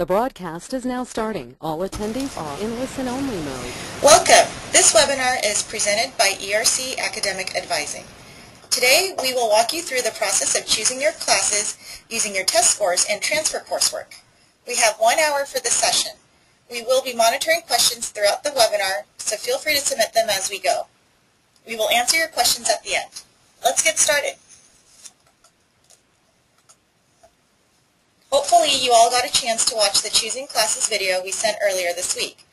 The broadcast is now starting. All attendees are in listen-only mode. Welcome. This webinar is presented by ERC Academic Advising. Today, we will walk you through the process of choosing your classes using your test scores and transfer coursework. We have 1 hour for the session. We will be monitoring questions throughout the webinar, so feel free to submit them as we go. We will answer your questions at the end. Let's get started. Hopefully you all got a chance to watch the Choosing Classes video we sent earlier this week.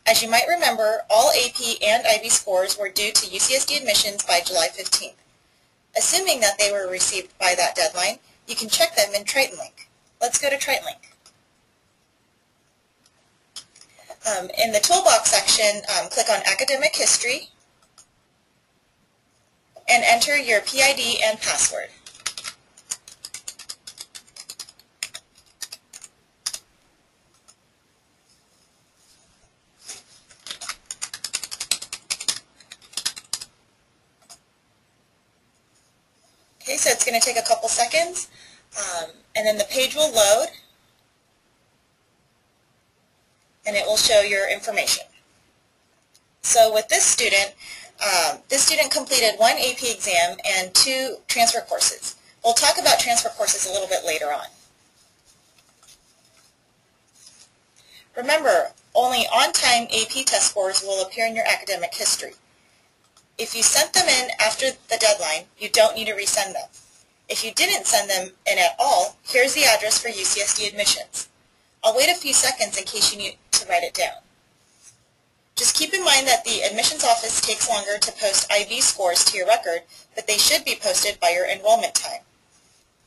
As you might remember, all AP and IB scores were due to UCSD admissions by July 15th. Assuming that they were received by that deadline, you can check them in TritonLink. Let's go to TritonLink. In the toolbox section, click on Academic History and enter your PID and password. Okay, so it's going to take a couple seconds, and then the page will load, and it will show your information. So with this student completed 1 AP exam and 2 transfer courses. We'll talk about transfer courses a little bit later on. Remember, only on-time AP test scores will appear in your academic history. If you sent them in after the deadline, you don't need to resend them. If you didn't send them in at all, here's the address for UCSD admissions. I'll wait a few seconds in case you need to write it down. Just keep in mind that the admissions office takes longer to post IB scores to your record, but they should be posted by your enrollment time.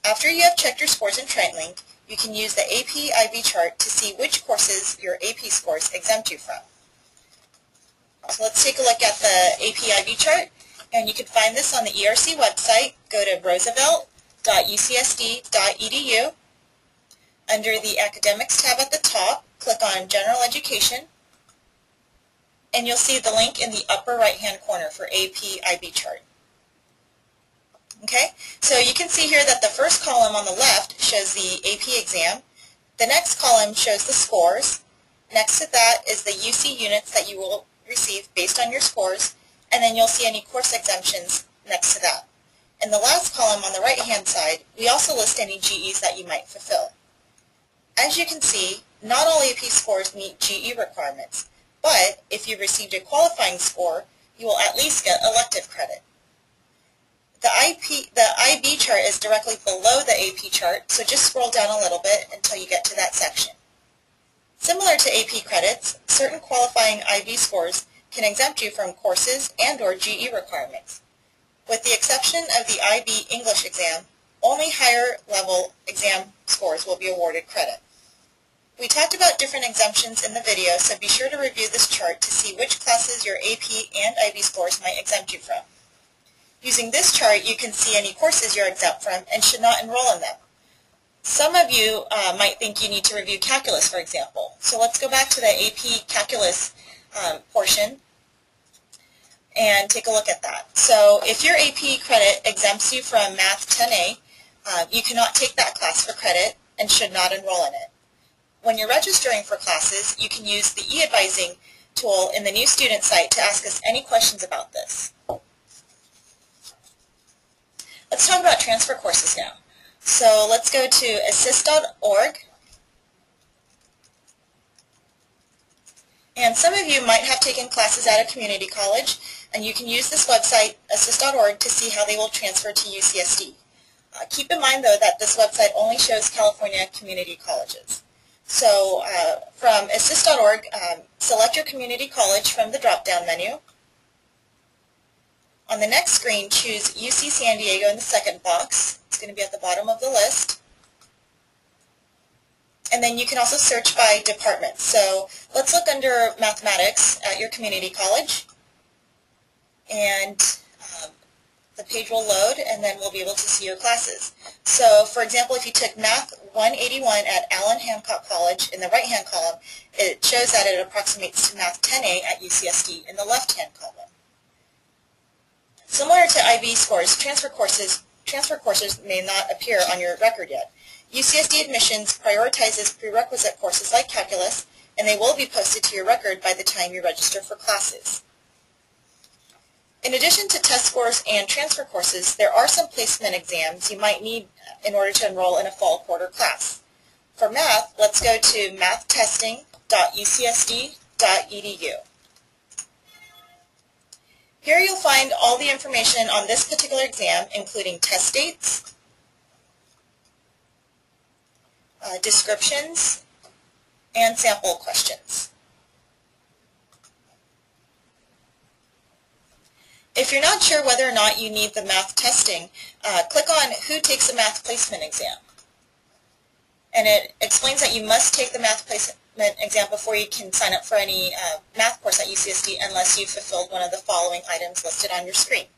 After you have checked your scores in TritonLink, you can use the AP IB chart to see which courses your AP scores exempt you from. So let's take a look at the AP IB chart, and you can find this on the ERC website. Go to roosevelt.ucsd.edu. Under the Academics tab at the top, click on General Education, and you'll see the link in the upper right-hand corner for AP IB chart. Okay, so you can see here that the first column on the left shows the AP exam. The next column shows the scores. Next to that is the UC units that you will receive based on your scores, and then you'll see any course exemptions next to that. In the last column on the right-hand side, we also list any GEs that you might fulfill. As you can see, not all AP scores meet GE requirements, but if you received a qualifying score, you will at least get elective credit. The IB chart is directly below the AP chart, so just scroll down a little bit until you get to that section. Similar to AP credits, certain qualifying IB scores can exempt you from courses and/or GE requirements. With the exception of the IB English exam, only higher level exam scores will be awarded credit. We talked about different exemptions in the video, so be sure to review this chart to see which classes your AP and IB scores might exempt you from. Using this chart, you can see any courses you're exempt from and should not enroll in them. Some of you might think you need to review calculus, for example. So let's go back to the AP calculus portion and take a look at that. So if your AP credit exempts you from Math 10A, you cannot take that class for credit and should not enroll in it. When you're registering for classes, you can use the e-advising tool in the new student site to ask us any questions about this. Let's talk about transfer courses now. So let's go to assist.org. And some of you might have taken classes at a community college, and you can use this website, assist.org, to see how they will transfer to UCSD. Keep in mind, though, that this website only shows California community colleges. So from assist.org, select your community college from the drop-down menu. On the next screen, choose UC San Diego in the second box. It's going to be at the bottom of the list. And then you can also search by department. So let's look under mathematics at your community college. And the page will load, and then we'll be able to see your classes. So for example, if you took Math 181 at Allen Hancock College in the right-hand column, it shows that it approximates to Math 10A at UCSD in the left-hand column. Similar to IB scores, transfer courses transfer courses may not appear on your record yet. UCSD Admissions prioritizes prerequisite courses like calculus, and they will be posted to your record by the time you register for classes. In addition to test scores and transfer courses, there are some placement exams you might need in order to enroll in a fall quarter class. For math, let's go to mathtesting.ucsd.edu. Here you'll find all the information on this particular exam, including test dates, descriptions, and sample questions. If you're not sure whether or not you need the math testing, click on Who Takes a Math Placement Exam. And it explains that you must take the math placement exam before you can sign up for any math course at UCSD unless you've fulfilled one of the following items listed on your screen.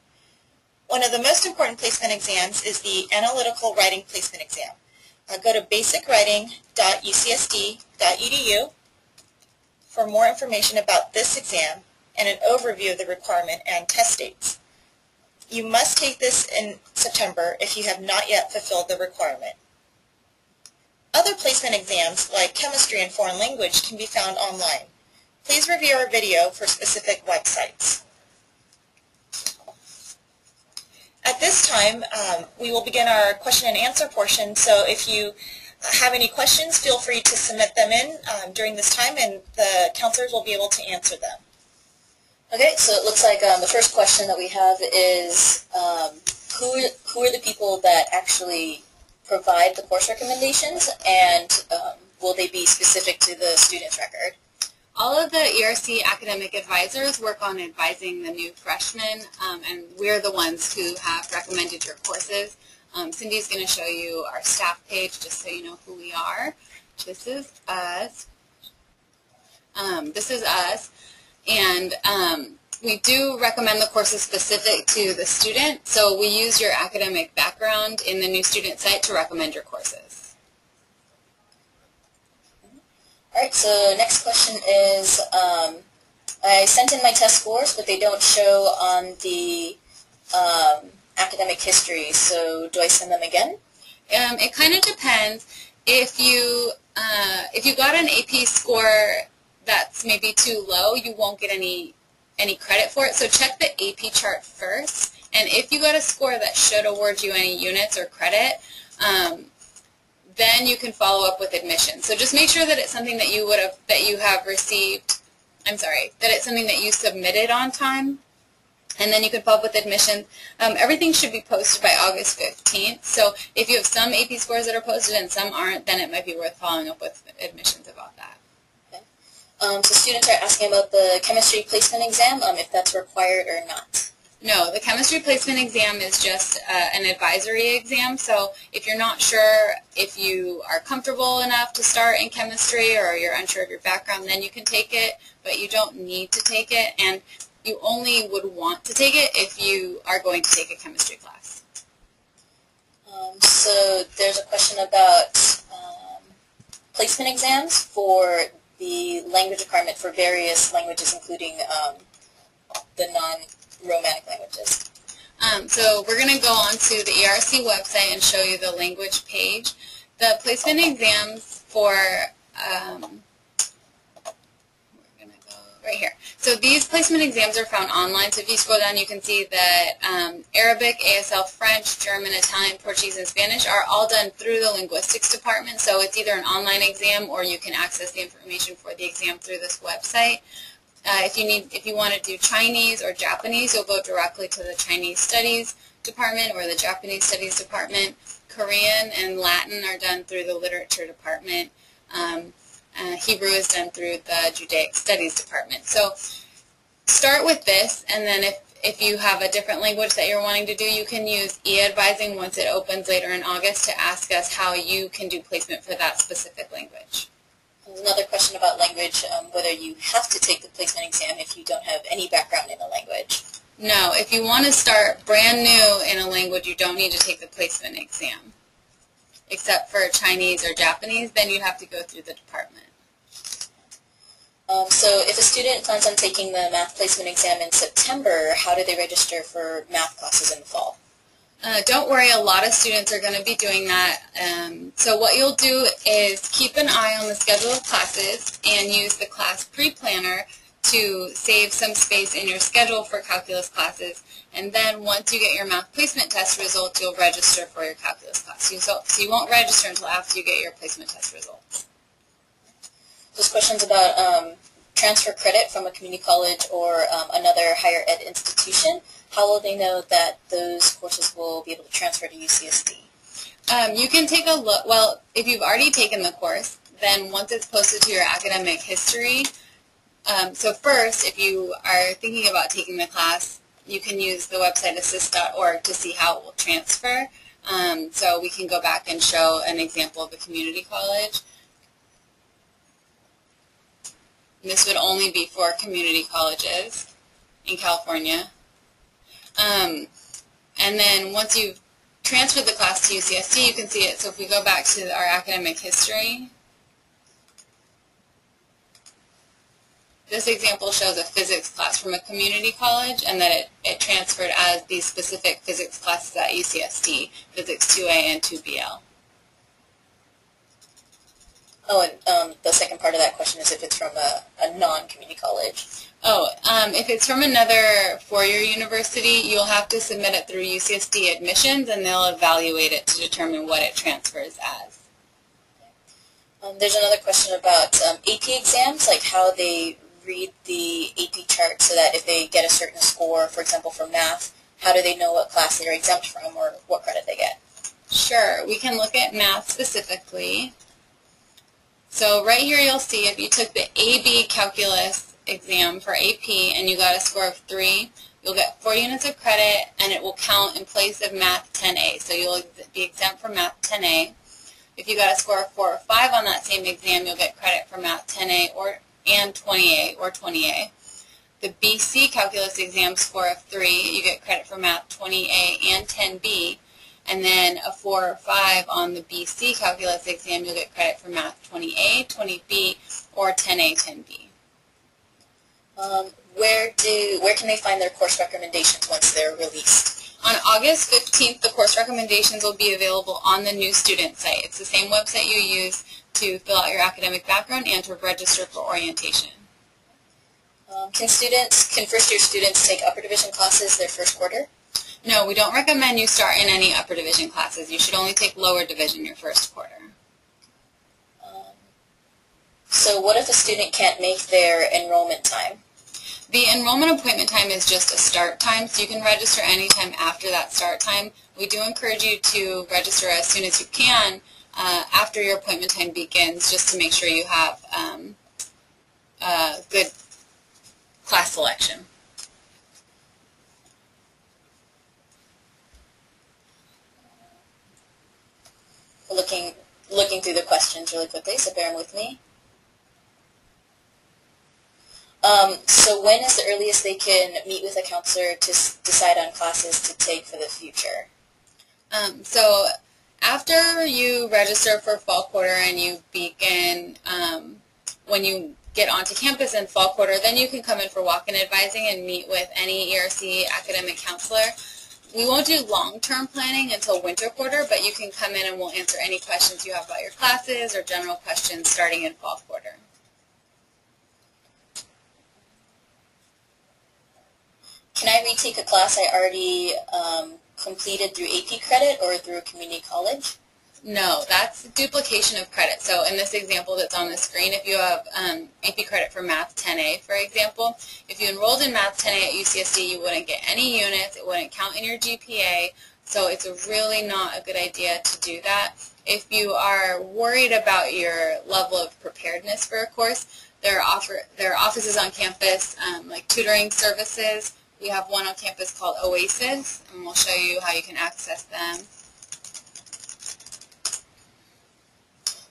One of the most important placement exams is the Analytical Writing Placement Exam. Go to basicwriting.ucsd.edu for more information about this exam and an overview of the requirement and test dates. You must take this in September if you have not yet fulfilled the requirement. Other placement exams like chemistry and foreign language can be found online. Please review our video for specific websites. At this time, we will begin our question and answer portion, so if you have any questions, feel free to submit them in during this time and the counselors will be able to answer them. Okay, so it looks like the first question that we have is who are the people that actually provide the course recommendations, and will they be specific to the student's record? All of the ERC academic advisors work on advising the new freshmen, and we're the ones who have recommended your courses. Cindy's going to show you our staff page just so you know who we are. This is us. And we do recommend the courses specific to the student, so we use your academic background in the new student site to recommend your courses. All right, so next question is, I sent in my test scores, but they don't show on the academic history, so do I send them again? It kind of depends. If you got an AP score that's maybe too low, you won't get any credit for it. So check the AP chart first, and if you got a score that should award you any units or credit, then you can follow up with admission. So just make sure that it's something that you have received. That it's something that you submitted on time, and then you can follow up with admission. Everything should be posted by August 15th. So if you have some AP scores that are posted and some aren't, then it might be worth following up with admissions about that. So students are asking about the chemistry placement exam, if that's required or not. No, the chemistry placement exam is just an advisory exam, so if you're not sure if you are comfortable enough to start in chemistry or you're unsure of your background, then you can take it, but you don't need to take it, and you only would want to take it if you are going to take a chemistry class. So there's a question about placement exams for the language requirement for various languages, including the non-Romanic languages. So we're going to go on to the ERC website and show you the language page. The placement exams for, we're going to go right here. So these placement exams are found online. So if you scroll down, you can see that Arabic, ASL, French, German, Italian, Portuguese, and Spanish are all done through the linguistics department. So it's either an online exam or you can access the information for the exam through this website. If you want to do Chinese or Japanese, you'll go directly to the Chinese Studies Department or the Japanese Studies Department. Korean and Latin are done through the Literature Department. Hebrew is done through the Judaic Studies Department. So start with this, and then if you have a different language that you're wanting to do, you can use e-advising once it opens later in August to ask us how you can do placement for that specific language. Another question about language, whether you have to take the placement exam if you don't have any background in a language. No, if you want to start brand new in a language, you don't need to take the placement exam. Except for Chinese or Japanese, then you have to go through the department. So if a student plans on taking the math placement exam in September, how do they register for math classes in the fall? Don't worry, a lot of students are going to be doing that. So what you'll do is keep an eye on the schedule of classes and use the class pre-planner to save some space in your schedule for calculus classes. And then once you get your math placement test results, you'll register for your calculus class. So you won't register until after you get your placement test results. Those questions about transfer credit from a community college or another higher ed institution, how will they know that those courses will be able to transfer to UCSD? You can take a look. Well, if you've already taken the course, then once it's posted to your academic history, so first, if you are thinking about taking the class, you can use the website assist.org to see how it will transfer. So we can go back and show an example of a community college. And this would only be for community colleges in California. And then once you've transferred the class to UCSD, you can see it. So if we go back to our academic history, this example shows a physics class from a community college and that it transferred as these specific physics classes at UCSD, Physics 2A and 2BL. Oh, and the second part of that question is if it's from a non-community college. Oh, if it's from another four-year university, you'll have to submit it through UCSD admissions and they'll evaluate it to determine what it transfers as. There's another question about AP exams, like how they read the AP chart so that if they get a certain score, for example, for math, how do they know what class they're exempt from or what credit they get? Sure, we can look at math specifically. So right here you'll see if you took the AB calculus exam for AP and you got a score of 3, you'll get 4 units of credit and it will count in place of Math 10A. So you'll be exempt from Math 10A. If you got a score of 4 or 5 on that same exam, you'll get credit for Math 10A and 20A or 20A. The BC calculus exam score of 3, you get credit for Math 20A and 10B. And then a 4 or 5 on the BC calculus exam, you'll get credit for Math 20A, 20B, or 10A, 10B. Where can they find their course recommendations once they're released? On August 15th, the course recommendations will be available on the new student site. It's the same website you use to fill out your academic background and to register for orientation. Can first-year students take upper division classes their first quarter? No, we don't recommend you start in any upper division classes. You should only take lower division your first quarter. So what if a student can't make their enrollment time? The enrollment appointment time is just a start time, so you can register anytime after that start time. We do encourage you to register as soon as you can after your appointment time begins, just to make sure you have good class selection. Looking through the questions really quickly, so bear with me. So when is the earliest they can meet with a counselor to decide on classes to take for the future? So after you register for fall quarter and you begin, when you get onto campus in fall quarter, then you can come in for walk-in advising and meet with any ERC academic counselor. We won't do long-term planning until winter quarter, but you can come in and we'll answer any questions you have about your classes or general questions starting in fall quarter. Can I retake a class I already completed through AP credit or through a community college? No, that's duplication of credit. So in this example that's on the screen, if you have AP credit for Math 10A, for example, if you enrolled in Math 10A at UCSD, you wouldn't get any units. It wouldn't count in your GPA. So it's really not a good idea to do that. If you are worried about your level of preparedness for a course, there are offices on campus like tutoring services. We have one on campus called Oasis, and we'll show you how you can access them.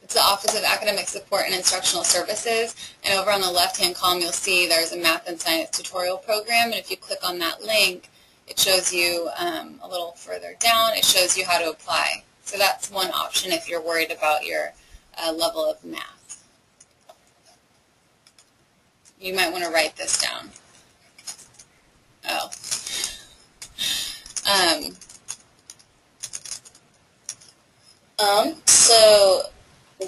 It's the Office of Academic Support and Instructional Services, and over on the left-hand column you'll see there's a math and science tutorial program, and if you click on that link, it shows you a little further down, it shows you how to apply. So that's one option if you're worried about your level of math. You might want to write this down. So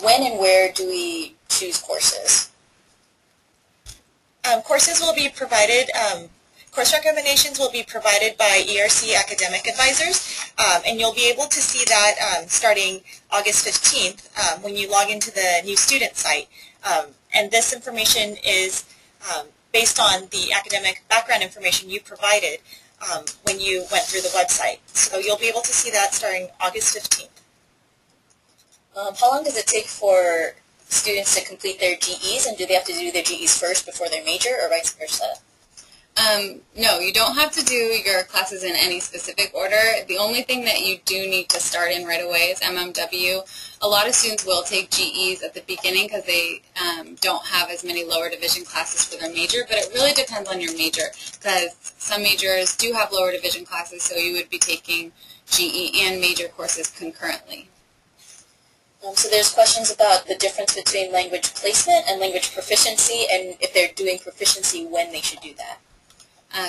when and where do we choose courses? Courses will be provided, course recommendations will be provided by ERC academic advisors, and you'll be able to see that starting August 15th when you log into the new student site. And this information is based on the academic background information you provided when you went through the website. So you'll be able to see that starting August 15th. How long does it take for students to complete their GEs, and do they have to do their GEs first before their major, or vice versa? No, you don't have to do your classes in any specific order. The only thing that you do need to start in right away is MMW. A lot of students will take GEs at the beginning because they don't have as many lower division classes for their major, but it really depends on your major, because some majors do have lower division classes, so you would be taking GE and major courses concurrently. So there's questions about the difference between language placement and language proficiency, and if they're doing proficiency, when they should do that.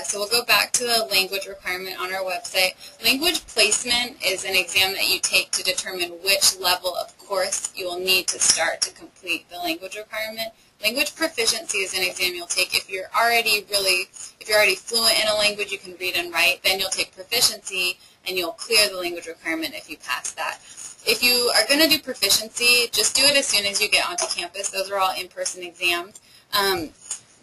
So we'll go back to the language requirement on our website. Language placement is an exam that you take to determine which level of course you will need to start to complete the language requirement. Language proficiency is an exam you'll take if you're already fluent in a language, you can read and write, then you'll take proficiency and you'll clear the language requirement if you pass that. If you are going to do proficiency, just do it as soon as you get onto campus. Those are all in-person exams.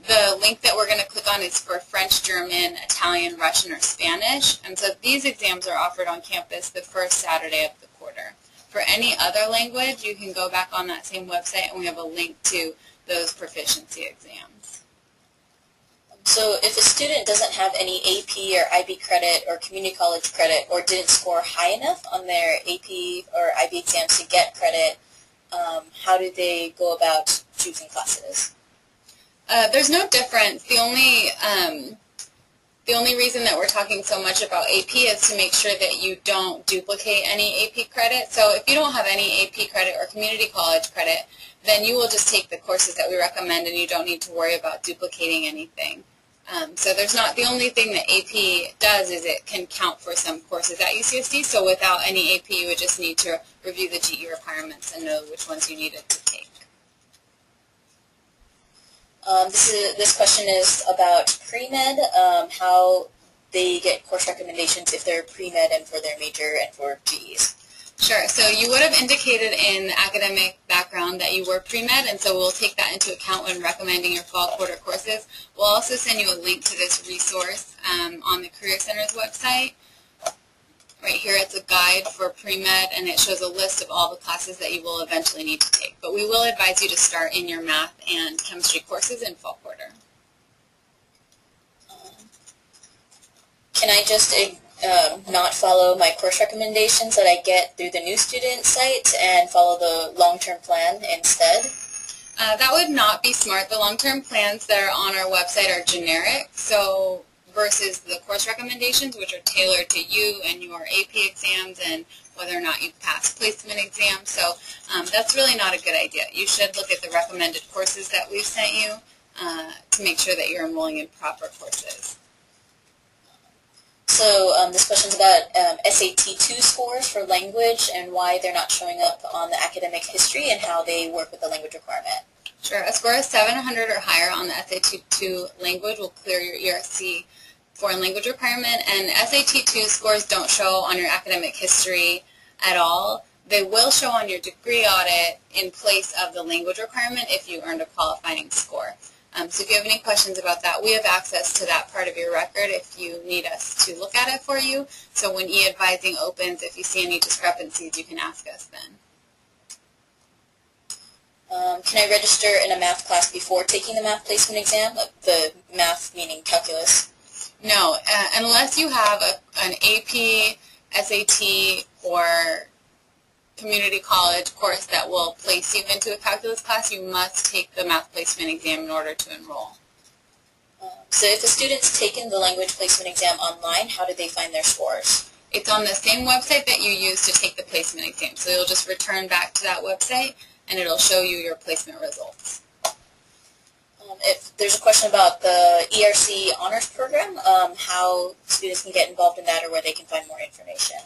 The link that we're going to click on is for French, German, Italian, Russian, or Spanish. And so these exams are offered on campus the first Saturday of the quarter. For any other language, you can go back on that same website and we have a link to those proficiency exams. So if a student doesn't have any AP or IB credit or community college credit, or didn't score high enough on their AP or IB exams to get credit, how do they go about choosing classes? There's no difference. The only reason that we're talking so much about AP is to make sure that you don't duplicate any AP credit. So if you don't have any AP credit or community college credit, then you will just take the courses that we recommend and you don't need to worry about duplicating anything. So there's not, the only thing that AP does is it can count for some courses at UCSD, so without any AP you would just need to review the GE requirements and know which ones you needed to take. This question is about pre-med, how they get course recommendations if they're pre-med and for their major and for GEs. Sure. So you would have indicated in the academic background that you were pre-med, and so we'll take that into account when recommending your fall quarter courses. We'll also send you a link to this resource on the Career Center's website. Right here it's a guide for pre-med, and it shows a list of all the classes that you will eventually need to take. But we will advise you to start in your math and chemistry courses in fall quarter. Can I just not follow my course recommendations that I get through the new student site and follow the long-term plan instead? That would not be smart. The long-term plans that are on our website are generic, so versus the course recommendations, which are tailored to you and your AP exams and whether or not you've passed placement exams. So that's really not a good idea. You should look at the recommended courses that we've sent you to make sure that you're enrolling in proper courses. So this question is about SAT-2 scores for language and why they're not showing up on the academic history and how they work with the language requirement. Sure. A score of 700 or higher on the SAT-2 language will clear your ERC foreign language requirement, and SAT-2 scores don't show on your academic history at all. They will show on your degree audit in place of the language requirement if you earned a qualifying score. So if you have any questions about that, we have access to that part of your record if you need us to look at it for you. So when e-advising opens, if you see any discrepancies, you can ask us then. Can I register in a math class before taking the math placement exam? The math meaning calculus. No, unless you have an AP, SAT, or community college course that will place you into a calculus class, you must take the math placement exam in order to enroll. So if a student's taken the language placement exam online, how do they find their scores? It's on the same website that you use to take the placement exam. So you'll just return back to that website and it'll show you your placement results. If there's a question about the ERC honors program, how students can get involved in that or where they can find more information.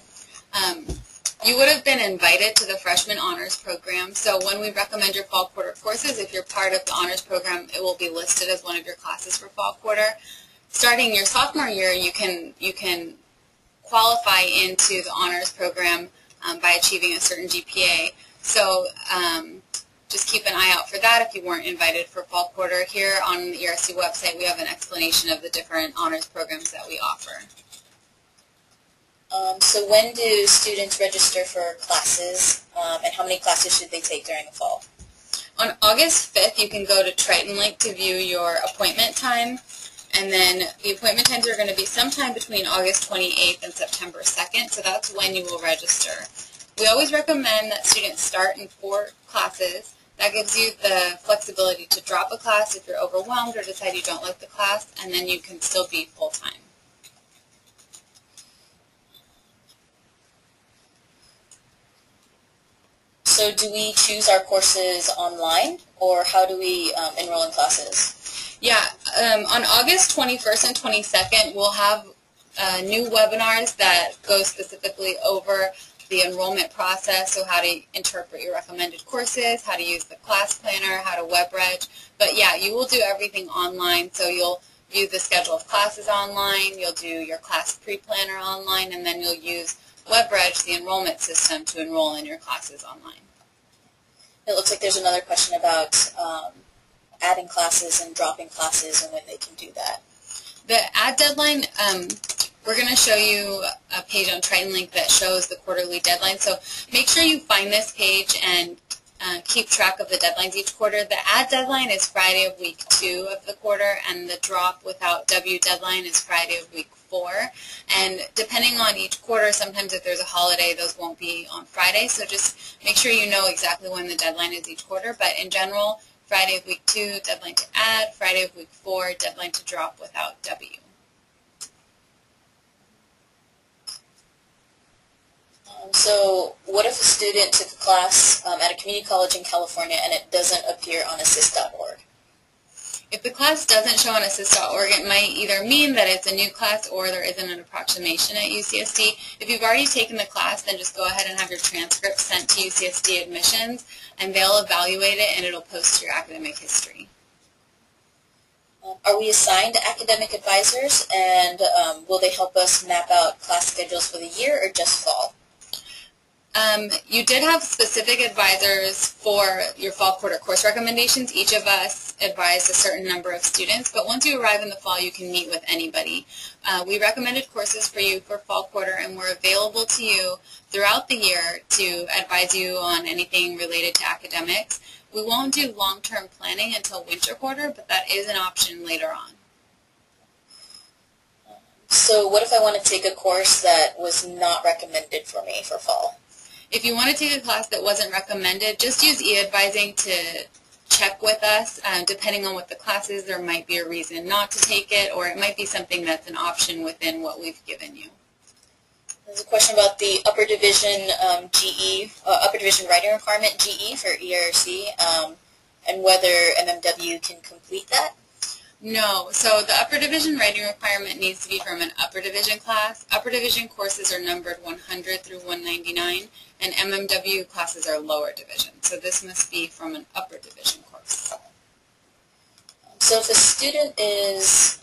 You would have been invited to the freshman honors program, so when we recommend your fall quarter courses, if you're part of the honors program, it will be listed as one of your classes for fall quarter. Starting your sophomore year, you can qualify into the honors program by achieving a certain GPA. So just keep an eye out for that if you weren't invited for fall quarter. Here on the ERC website, we have an explanation of the different honors programs that we offer. So when do students register for classes, and how many classes should they take during the fall? On August 5th, you can go to Triton Link to view your appointment time, and then the appointment times are going to be sometime between August 28th and September 2nd, so that's when you will register. We always recommend that students start in 4 classes. That gives you the flexibility to drop a class if you're overwhelmed or decide you don't like the class, and then you can still be full-time. So do we choose our courses online, or how do we enroll in classes? Yeah, on August 21st and 22nd, we'll have new webinars that go specifically over the enrollment process, so how to interpret your recommended courses, how to use the class planner, how to web reg. But yeah, you will do everything online, so you'll view the schedule of classes online, you'll do your class pre-planner online, and then you'll use WebReg, the enrollment system, to enroll in your classes online. It looks like there's another question about adding classes and dropping classes and when they can do that. The add deadline, we're going to show you a page on Triton Link that shows the quarterly deadline. So make sure you find this page and keep track of the deadlines each quarter. The add deadline is Friday of week 2 of the quarter, and the drop without W deadline is Friday of week 4. And depending on each quarter, sometimes if there's a holiday, those won't be on Friday. So just make sure you know exactly when the deadline is each quarter. But in general, Friday of week 2, deadline to add. Friday of week 4, deadline to drop without W. So what if a student took a class at a community college in California and it doesn't appear on assist.org? If the class doesn't show on assist.org, it might either mean that it's a new class or there isn't an approximation at UCSD. If you've already taken the class, then just go ahead and have your transcript sent to UCSD admissions, and they'll evaluate it and it'll post to your academic history. Are we assigned academic advisors, and will they help us map out class schedules for the year or just fall? You did have specific advisors for your fall quarter course recommendations. Each of us advised a certain number of students, but once you arrive in the fall, you can meet with anybody. We recommended courses for you for fall quarter, and we're available to you throughout the year to advise you on anything related to academics. We won't do long-term planning until winter quarter, but that is an option later on. So what if I want to take a course that was not recommended for me for fall? If you want to take a class that wasn't recommended, just use e-advising to check with us. Depending on what the class is, there might be a reason not to take it, or it might be something that's an option within what we've given you. There's a question about the upper division upper division writing requirement, GE, for ERC, and whether MMW can complete that. No. So the upper division writing requirement needs to be from an upper division class. Upper division courses are numbered 100 through 199, and MMW classes are lower division. So this must be from an upper division course. So if a student is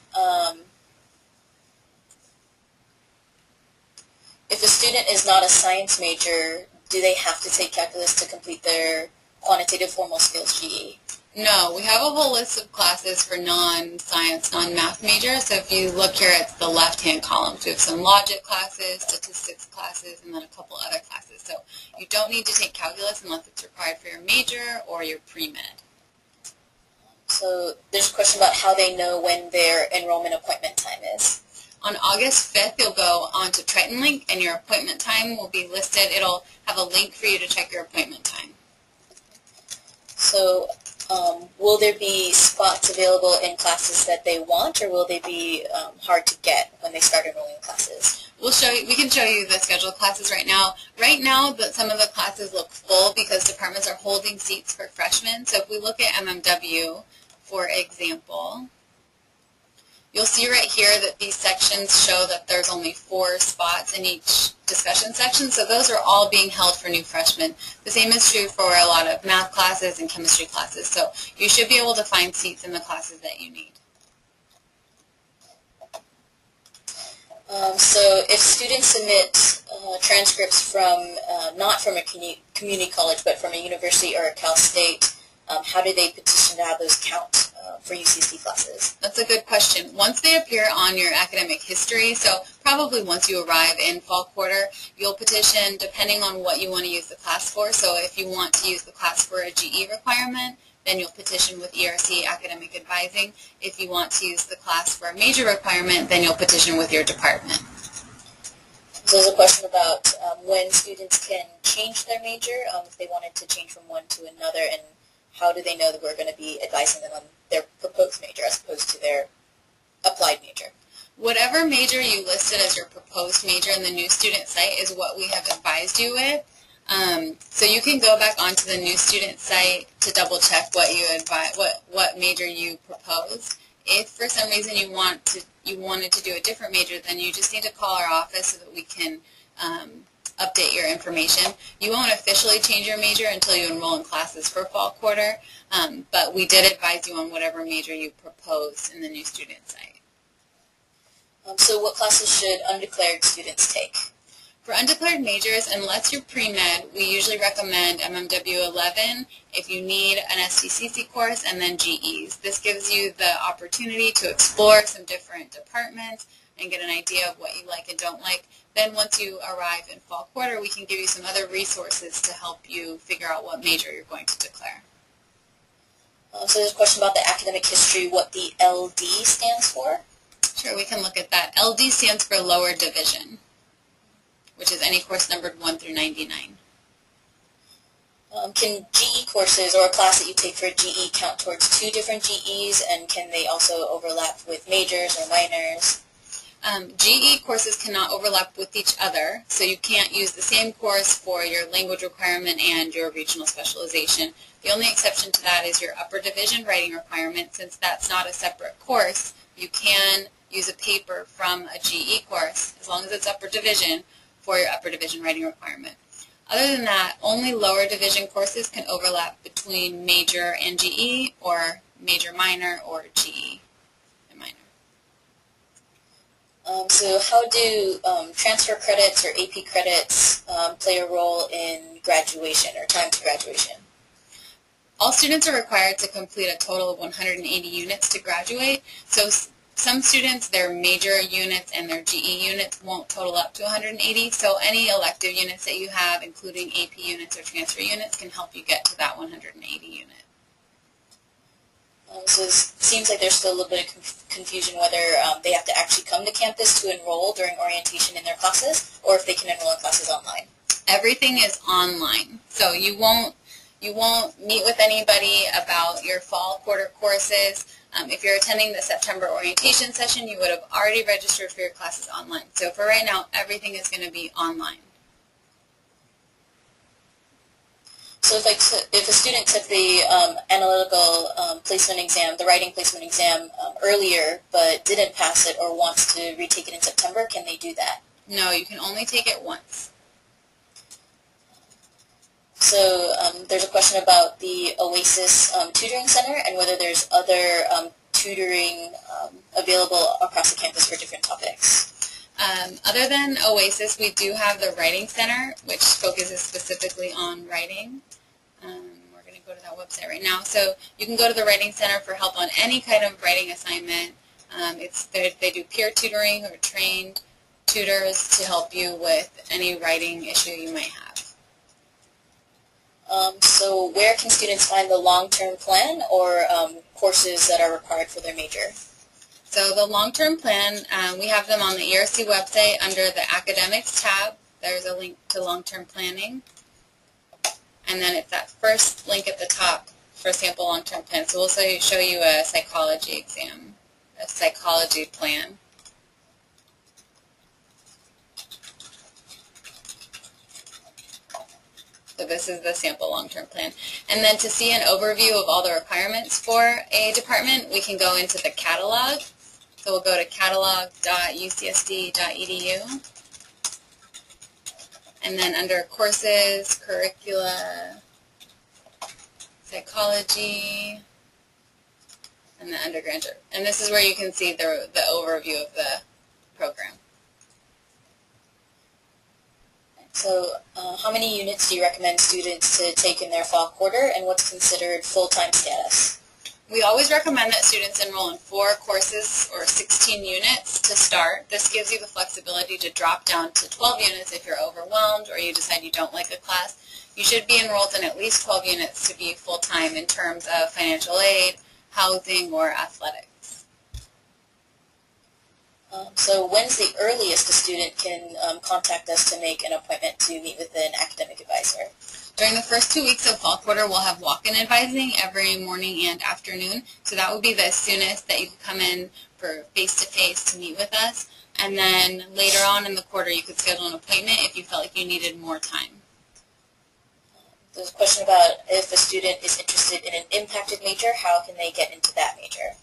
not a science major, do they have to take calculus to complete their quantitative formal skills GE? No, we have a whole list of classes for non-science, non-math majors. So if you look here at the left-hand column, so we have some logic classes, statistics classes, and then a couple other classes. So you don't need to take calculus unless it's required for your major or your pre-med. So there's a question about how they know when their enrollment appointment time is. On August 5th, you'll go on to Triton Link, and your appointment time will be listed. It'll have a link for you to check your appointment time. So will there be spots available in classes that they want, or will they be hard to get when they start enrolling in classes? We can show you the scheduled classes right now. Right now, some of the classes look full because departments are holding seats for freshmen. So if we look at MMW, for example, You'll see right here that these sections show that there's only 4 spots in each discussion section, so those are all being held for new freshmen. The same is true for a lot of math classes and chemistry classes, so you should be able to find seats in the classes that you need. So if students submit transcripts from, not from a community college, but from a university or a Cal State, how do they petition to have those count for UCC classes? That's a good question. Once they appear on your academic history, so probably once you arrive in fall quarter, you'll petition depending on what you want to use the class for. So if you want to use the class for a GE requirement, then you'll petition with ERC Academic Advising. If you want to use the class for a major requirement, then you'll petition with your department. So there's a question about when students can change their major, if they wanted to change from one to another, and how do they know that we're going to be advising them on their proposed major as opposed to their applied major? Whatever major you listed as your proposed major in the new student site is what we have advised you with. So you can go back onto the new student site to double check what major you proposed. If for some reason you wanted to do a different major, then you just need to call our office so that we can update your information. You won't officially change your major until you enroll in classes for fall quarter, but we did advise you on whatever major you proposed in the new student site. So what classes should undeclared students take? For undeclared majors, unless you're pre-med, we usually recommend MMW 11 if you need an STCC course, and then GEs. This gives you the opportunity to explore some different departments and get an idea of what you like and don't like. Then once you arrive in fall quarter, we can give you some other resources to help you figure out what major you're going to declare. So there's a question about the academic history, what the LD stands for? Sure, we can look at that. LD stands for lower division, which is any course numbered 1 through 99. Can GE courses or a class that you take for a GE count towards 2 different GEs, and can they also overlap with majors or minors? GE courses cannot overlap with each other, so you can't use the same course for your language requirement and your regional specialization. The only exception to that is your upper division writing requirement. Since that's not a separate course, you can use a paper from a GE course, as long as it's upper division, for your upper division writing requirement. Other than that, only lower division courses can overlap between major and GE, or major minor, or GE and minor. So how do transfer credits or AP credits play a role in graduation or time to graduation? All students are required to complete a total of 180 units to graduate. So some students, their major units and their GE units won't total up to 180, so any elective units that you have, including AP units or transfer units, can help you get to that 180 unit. So it seems like there's still a little bit of confusion whether they have to actually come to campus to enroll during orientation in their classes, or if they can enroll in classes online. Everything is online, so you won't meet with anybody about your fall quarter courses. If you're attending the September orientation session, you would have already registered for your classes online. So for right now, everything is going to be online. So if a student took the analytical placement exam, the writing placement exam earlier, but didn't pass it or wants to retake it in September, can they do that? No, you can only take it once. So there's a question about the OASIS Tutoring Center and whether there's other tutoring available across the campus for different topics. Other than OASIS, we do have the Writing Center, which focuses specifically on writing. We're going to go to that website right now. So you can go to the Writing Center for help on any kind of writing assignment. They do peer tutoring or trained tutors to help you with any writing issue you might have. So where can students find the long-term plan or courses that are required for their major? So the long-term plan, we have them on the ERC website under the Academics tab. There's a link to long-term planning. And then it's that first link at the top for sample long-term plan. So we'll show you a psychology exam, a psychology plan. So this is the sample long-term plan. And then to see an overview of all the requirements for a department, we can go into the catalog. So we'll go to catalog.ucsd.edu. And then under courses, curricula, psychology, and the undergraduate. And this is where you can see the overview of the program. So how many units do you recommend students to take in their fall quarter, and what's considered full-time status? We always recommend that students enroll in 4 courses or 16 units to start. This gives you the flexibility to drop down to 12 units if you're overwhelmed or you decide you don't like a class. You should be enrolled in at least 12 units to be full-time in terms of financial aid, housing, or athletics. So when's the earliest a student can contact us to make an appointment to meet with an academic advisor? During the first 2 weeks of fall quarter, we'll have walk-in advising every morning and afternoon. So that would be the soonest that you could come in for face-to-face to meet with us. And then later on in the quarter, you could schedule an appointment if you felt like you needed more time. There's a question about if a student is interested in an impacted major, how can they get into that major?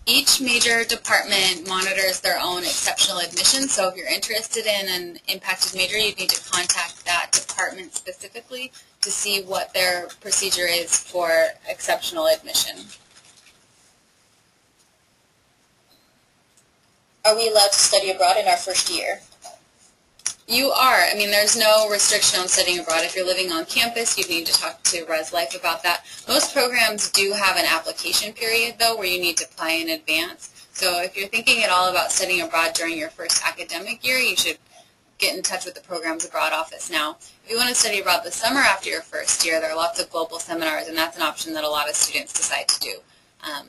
Each major department monitors their own exceptional admission, so if you're interested in an impacted major, you'd need to contact that department specifically to see what their procedure is for exceptional admission. Are we allowed to study abroad in our first year? You are. I mean, there's no restriction on studying abroad. If you're living on campus, you'd need to talk to Res Life about that. Most programs do have an application period, though, where you need to apply in advance. So if you're thinking at all about studying abroad during your first academic year, you should get in touch with the Programs Abroad office now. If you want to study abroad the summer after your first year, there are lots of global seminars, and that's an option that a lot of students decide to do.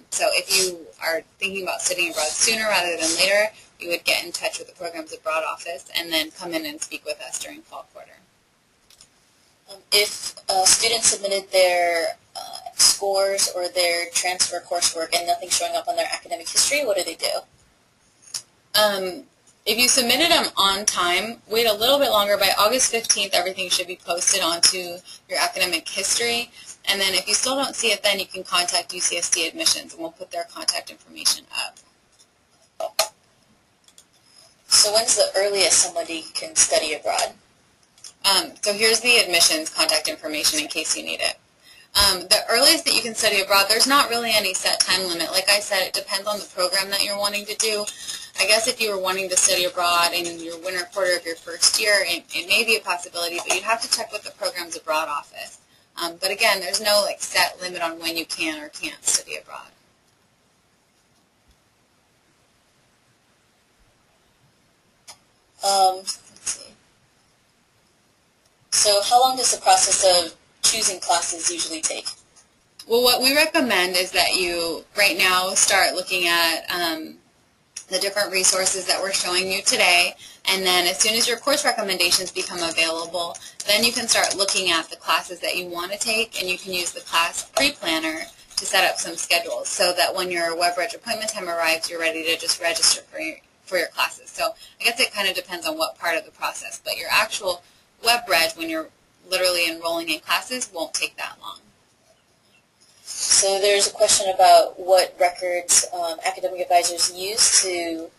So if you are thinking about studying abroad sooner rather than later, you would get in touch with the Programs Abroad office and then come in and speak with us during fall quarter. If students submitted their scores or their transfer coursework and nothing's showing up on their academic history, what do they do? If you submitted them on time, wait a little bit longer. By August 15th, everything should be posted onto your academic history. And then if you still don't see it then, you can contact UCSD Admissions, and we'll put their contact information up. So when's the earliest somebody can study abroad? So here's the admissions contact information in case you need it. The earliest that you can study abroad, there's not really any set time limit. Like I said, it depends on the program that you're wanting to do. I guess if you were wanting to study abroad in your winter quarter of your first year, it may be a possibility, but you'd have to check with the Programs Abroad office. But again, there's no set limit on when you can or can't study abroad. Let's see. So how long does the process of choosing classes usually take? Well, what we recommend is that you right now start looking at the different resources that we're showing you today, and then as soon as your course recommendations become available, then you can start looking at the classes that you want to take, and you can use the class pre-planner to set up some schedules so that when your WebReg appointment time arrives, you're ready to just register for your classes. So I guess it kind of depends on what part of the process, but your actual WebReg, when you're literally enrolling in classes, won't take that long. So there's a question about what records academic advisors use to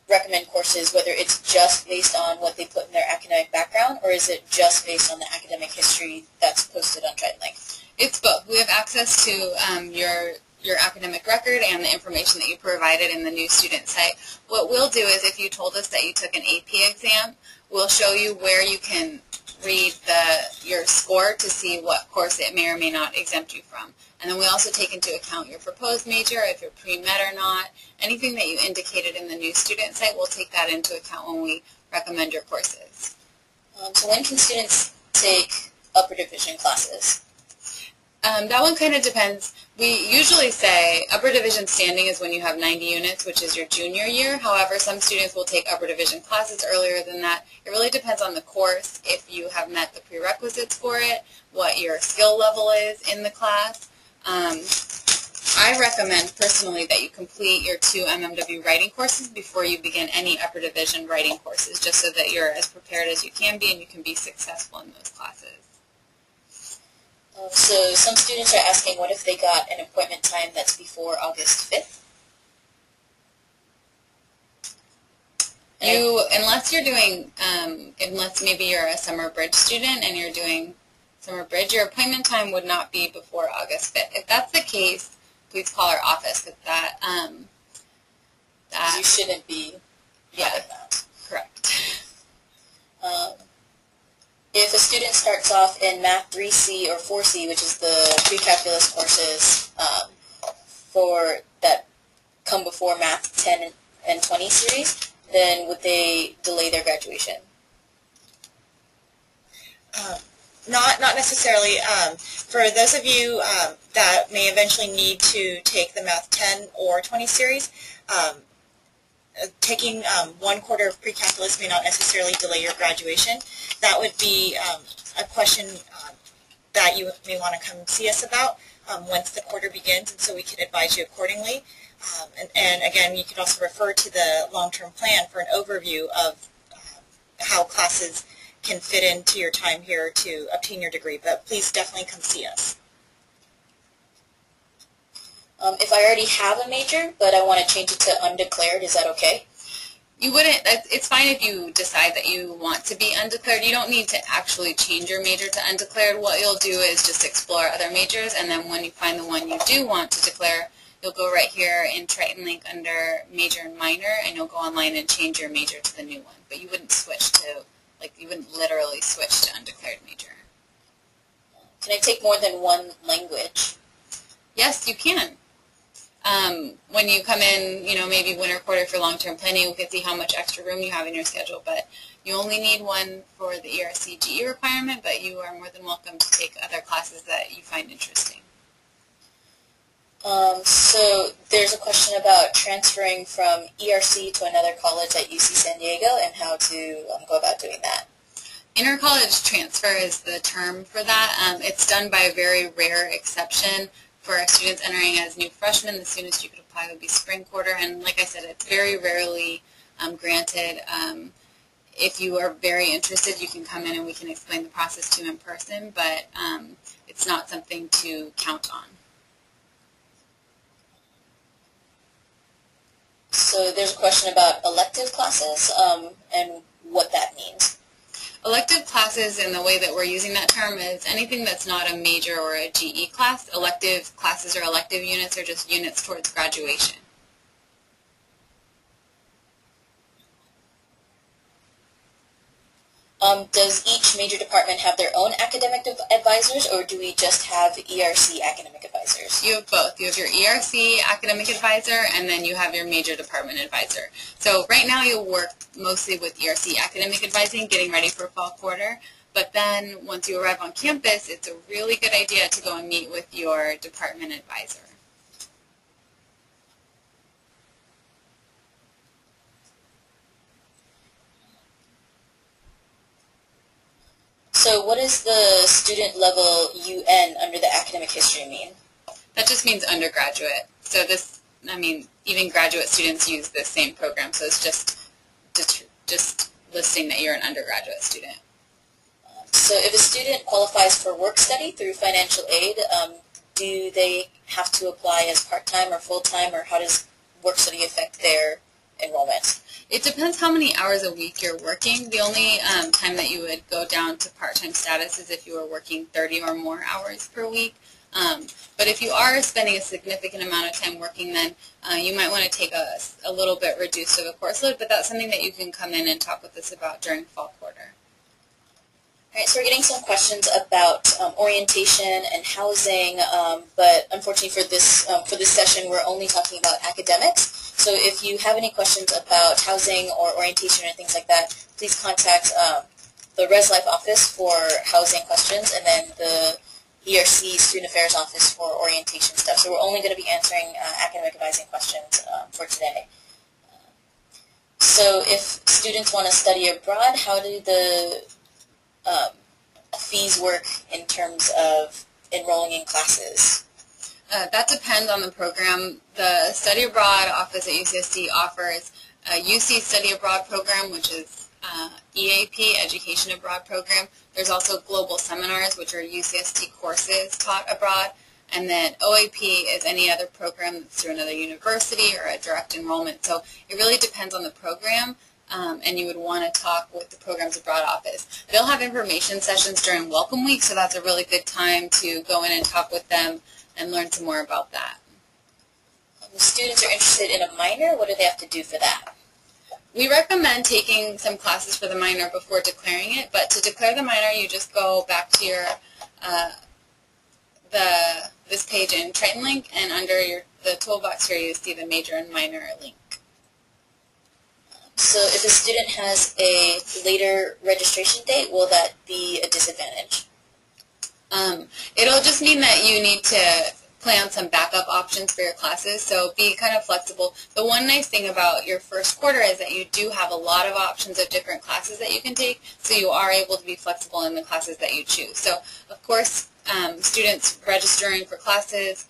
recommend courses, whether it's just based on what they put in their academic background, or is it just based on the academic history that's posted on TritonLink? It's both. We have access to your academic record and the information that you provided in the new student site. What we'll do is if you told us that you took an AP exam, we'll show you where you can read your score to see what course it may or may not exempt you from. And then we also take into account your proposed major, if you're pre-med or not. Anything that you indicated in the new student site, we'll take that into account when we recommend your courses. So when can students take upper division classes? That one kind of depends. We usually say upper division standing is when you have 90 units, which is your junior year. However, some students will take upper division classes earlier than that. It really depends on the course, if you have met the prerequisites for it, what your skill level is in the class. I recommend personally that you complete your 2 MMW writing courses before you begin any upper division writing courses, just so that you're as prepared as you can be and you can be successful in those classes. So some students are asking what if they got an appointment time that's before August 5th? Unless you're doing, unless maybe you're a summer bridge student and you're doing summer bridge, your appointment time would not be before August 5th. If that's the case, please call our office because that you shouldn't be having that. Correct. If a student starts off in Math 3C or 4C, which is the pre-calculus courses for that come before Math 10 and 20 series, then would they delay their graduation? Not necessarily. For those of you that may eventually need to take the Math 10 or 20 series, taking 1 quarter of pre-calculus may not necessarily delay your graduation. That would be a question that you may want to come see us about once the quarter begins, and so we can advise you accordingly. And again, you can also refer to the long-term plan for an overview of how classes can fit into your time here to obtain your degree, but please definitely come see us. If I already have a major, but I want to change it to undeclared, is that okay? You wouldn't, it's fine if you decide that you want to be undeclared. You don't need to actually change your major to undeclared. What you'll do is just explore other majors, and then when you find the one you do want to declare, you'll go right here in Triton Link under major and minor, and you'll go online and change your major to the new one. But you wouldn't switch to, like, you wouldn't literally switch to undeclared major. Can I take more than one language? Yes, you can. When you come in, maybe winter quarter for long-term planning, we can see how much extra room you have in your schedule, but you only need one for the ERC GE requirement, but you are more than welcome to take other classes that you find interesting. So there's a question about transferring from ERC to another college at UC San Diego and how to go about doing that. Inter-college transfer is the term for that. It's done by a very rare exception. For students entering as new freshmen, the soonest you could apply would be spring quarter, and like I said, it's very rarely granted. If you are very interested, you can come in and we can explain the process to you in person, but it's not something to count on. So there's a question about elective classes and what that means. Elective classes, and the way that we're using that term, is anything that's not a major or a GE class. Elective classes or elective units are just units towards graduation. Does each major department have their own academic advisors, or do we just have ERC academic advisors? You have both. You have your ERC academic advisor, and then you have your major department advisor. So right now you'll work mostly with ERC academic advising, getting ready for fall quarter. But then once you arrive on campus, it's a really good idea to go and meet with your department advisor. So what does the student level UN under the academic history mean? That just means undergraduate. So this, even graduate students use this same program, so it's just listing that you're an undergraduate student. So if a student qualifies for work study through financial aid, do they have to apply as part-time or full-time, or how does work study affect their enrollment? It depends how many hours a week you're working. The only time that you would go down to part-time status is if you were working 30 or more hours per week. But if you are spending a significant amount of time working, then you might want to take a little bit reduced of a course load, but that's something that you can come in and talk with us about during fall quarter. All right, so we're getting some questions about orientation and housing, but unfortunately for this session, we're only talking about academics. So if you have any questions about housing or orientation or things like that, please contact the Res Life office for housing questions, and then the ERC Student Affairs office for orientation stuff. So we're only going to be answering academic advising questions for today. So if students want to study abroad, how do the fees work in terms of enrolling in classes? That depends on the program. The Study Abroad office at UCSD offers a UC Study Abroad program, which is EAP, Education Abroad program. There's also Global Seminars, which are UCSD courses taught abroad. And then OAP is any other program that's through another university or a direct enrollment. So it really depends on the program. and you would want to talk with the Programs Abroad office. They'll have information sessions during Welcome Week, so that's a really good time to go in and talk with them and learn some more about that. The students are interested in a minor. What do they have to do for that? We recommend taking some classes for the minor before declaring it, but to declare the minor, you just go back to your this page in Triton Link, and under the toolbox here you see the major and minor link. So if a student has a later registration date, will that be a disadvantage? It'll just mean that you need to plan some backup options for your classes, so be kind of flexible. The one nice thing about your first quarter is that you do have a lot of options of different classes that you can take, so you are able to be flexible in the classes that you choose. So, of course, students registering for classes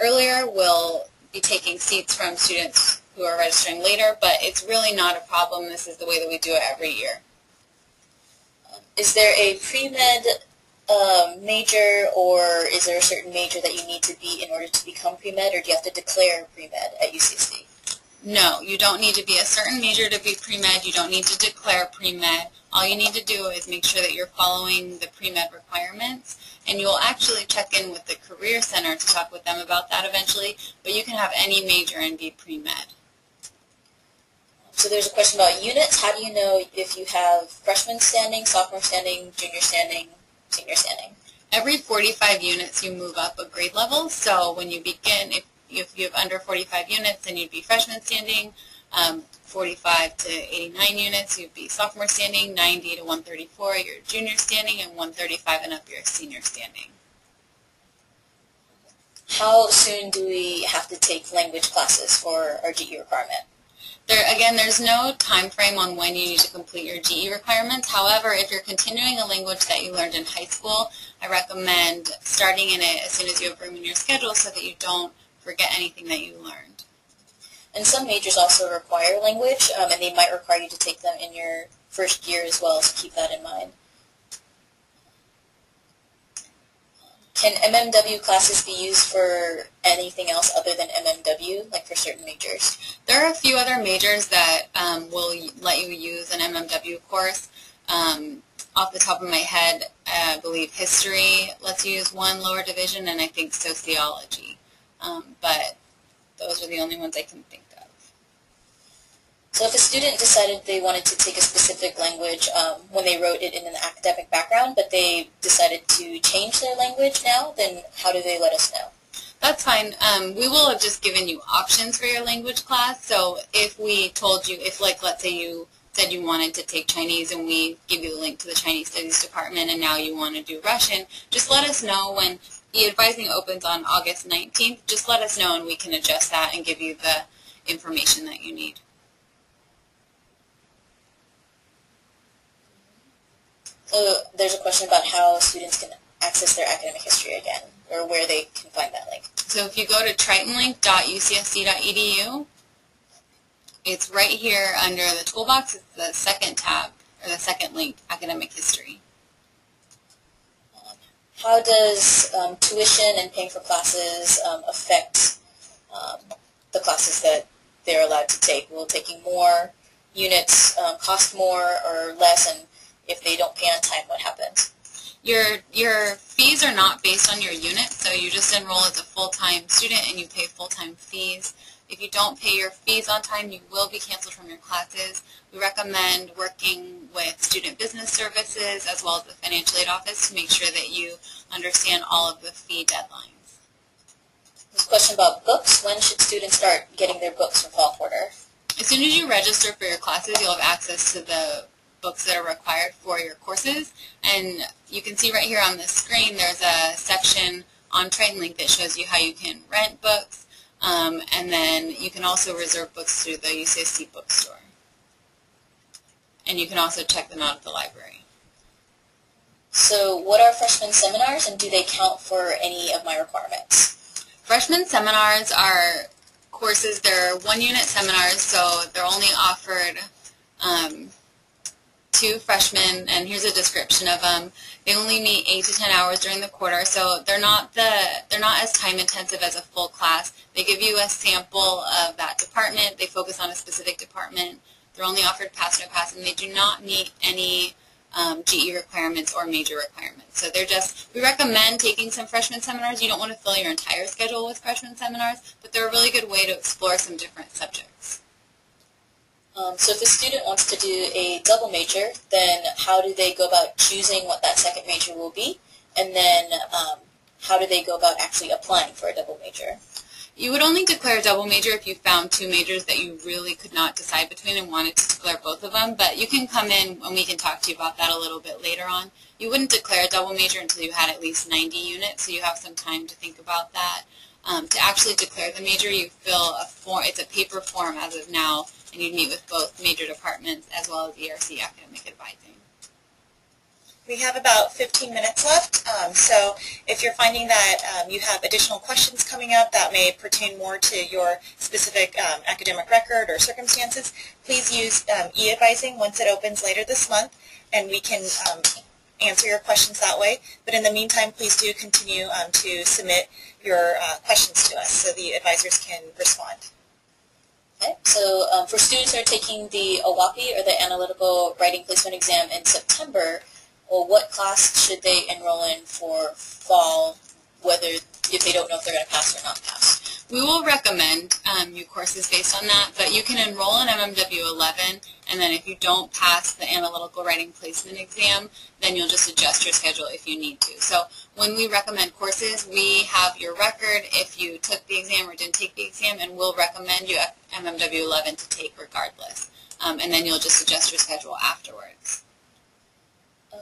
earlier will be taking seats from students who are registering later, but it's really not a problem. This is the way that we do it every year. Is there a pre-med major, or is there a certain major that you need to be in order to become pre-med, or do you have to declare pre-med at UCSD? No, you don't need to be a certain major to be pre-med. You don't need to declare pre-med. All you need to do is make sure that you're following the pre-med requirements, and you'll actually check in with the Career Center to talk with them about that eventually, but you can have any major and be pre-med. So there's a question about units. How do you know if you have freshman standing, sophomore standing, junior standing, senior standing? Every 45 units you move up a grade level, so when you begin, if you have under 45 units, then you'd be freshman standing. 45 to 89 units, you'd be sophomore standing. 90 to 134, you're junior standing, and 135 and up, you're senior standing. How soon do we have to take language classes for our GE requirement? Again, there's no time frame on when you need to complete your GE requirements. However, if you're continuing a language that you learned in high school, I recommend starting in it as soon as you have room in your schedule so that you don't forget anything that you learned. And some majors also require language, and they might require you to take them in your first year as well, so keep that in mind. Can MMW classes be used for anything else other than MMW, like for certain majors? There are a few other majors that will let you use an MMW course. Off the top of my head, I believe history lets you use one lower division, and I think sociology. But those are the only ones I can think of. So if a student decided they wanted to take a specific language when they wrote it in an academic background, but they decided to change their language now, then how do they let us know? That's fine. We will have just given you options for your language class. So if we told you, if like let's say you said you wanted to take Chinese and we give you the link to the Chinese Studies Department and now you want to do Russian, just let us know when e-advising opens on August 19th. Just let us know and we can adjust that and give you the information that you need. So there's a question about how students can access their academic history again, or where they can find that link. So if you go to tritonlink.ucsd.edu, it's right here under the toolbox. It's the second tab, or the second link, Academic History. How does tuition and paying for classes affect the classes that they're allowed to take? Will taking more units cost more or less, and if they don't pay on time, what happens? Your fees are not based on your unit, so you just enroll as a full-time student and you pay full-time fees. If you don't pay your fees on time, you will be canceled from your classes. We recommend working with Student Business Services as well as the Financial Aid Office to make sure that you understand all of the fee deadlines. There's a question about books. When should students start getting their books for fall quarter? As soon as you register for your classes, you'll have access to the books that are required for your courses. And you can see right here on the screen there's a section on Triton Link that shows you how you can rent books. And then you can also reserve books through the UCSD bookstore. And you can also check them out at the library. So what are freshman seminars, and do they count for any of my requirements? Freshman seminars are courses, they're one-unit seminars, so they're only offered to freshmen, and here's a description of them. They only meet 8 to 10 hours during the quarter, so they're not as time intensive as a full class. They give you a sample of that department. They focus on a specific department They're only offered pass, no pass, and they do not meet any GE requirements or major requirements. So they're just, we recommend taking some freshman seminars. You don't want to fill your entire schedule with freshman seminars, but they're a really good way to explore some different subjects. So if a student wants to do a double major, then how do they go about choosing what that second major will be? And then how do they go about actually applying for a double major? You would only declare a double major if you found two majors that you really could not decide between and wanted to declare both of them, but you can come in and we can talk to you about that a little bit later on. You wouldn't declare a double major until you had at least 90 units, so you have some time to think about that. To actually declare the major, you fill a form. It's a paper form as of now, and you'd meet with both major departments as well as ERC Academic Advising. We have about 15 minutes left, so if you're finding that you have additional questions coming up that may pertain more to your specific academic record or circumstances, please use e-advising once it opens later this month, and we can answer your questions that way. But in the meantime, please do continue to submit your questions to us so the advisors can respond. Okay, so for students who are taking the OWAPI or the Analytical Writing Placement Exam in September, well, what class should they enroll in for fall, whether if they don't know if they're going to pass or not pass? We will recommend you courses based on that, but you can enroll in MMW 11, and then if you don't pass the Analytical Writing Placement Exam, then you'll just adjust your schedule if you need to. So when we recommend courses, we have your record if you took the exam or didn't take the exam, and we'll recommend you MMW 11 to take regardless. And then you'll just adjust your schedule afterwards.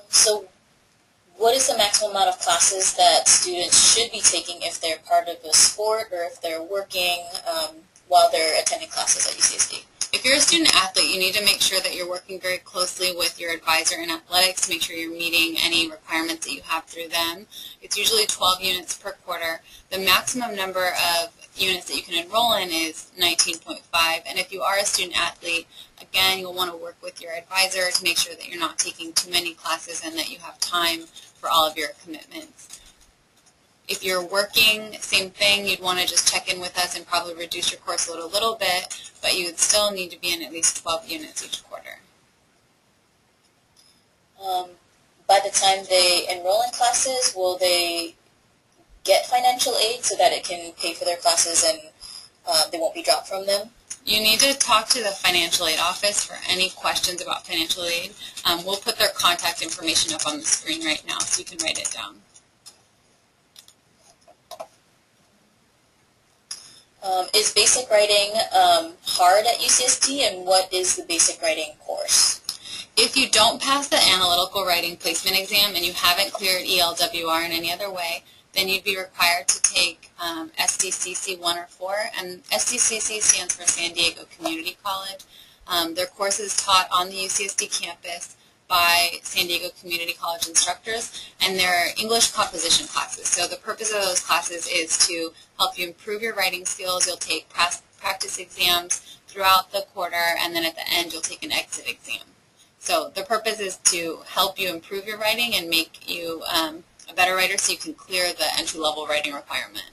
So what is the maximum amount of classes that students should be taking if they're part of a sport or if they're working while they're attending classes at UCSD? If you're a student athlete, you need to make sure that you're working very closely with your advisor in athletics to make sure you're meeting any requirements that you have through them. It's usually 12 units per quarter. The maximum number of units that you can enroll in is 19.5, and if you are a student athlete, again, you'll want to work with your advisor to make sure that you're not taking too many classes and that you have time for all of your commitments. If you're working, same thing, you'd want to just check in with us and probably reduce your course load a little bit, but you would still need to be in at least 12 units each quarter. By the time they enroll in classes, will they get financial aid so that it can pay for their classes and they won't be dropped from them? You need to talk to the financial aid office for any questions about financial aid. We'll put their contact information up on the screen right now so you can write it down. Is basic writing hard at UCSD, and what is the basic writing course? If you don't pass the Analytical Writing Placement Exam and you haven't cleared ELWR in any other way, then you'd be required to take SDCC 1 or 4, and SDCC stands for San Diego Community College. Their course is taught on the UCSD campus by San Diego Community College instructors, and they're English composition classes. So the purpose of those classes is to help you improve your writing skills. You'll take practice exams throughout the quarter, and then at the end you'll take an exit exam. So the purpose is to help you improve your writing and make you a better writer so you can clear the entry-level writing requirement.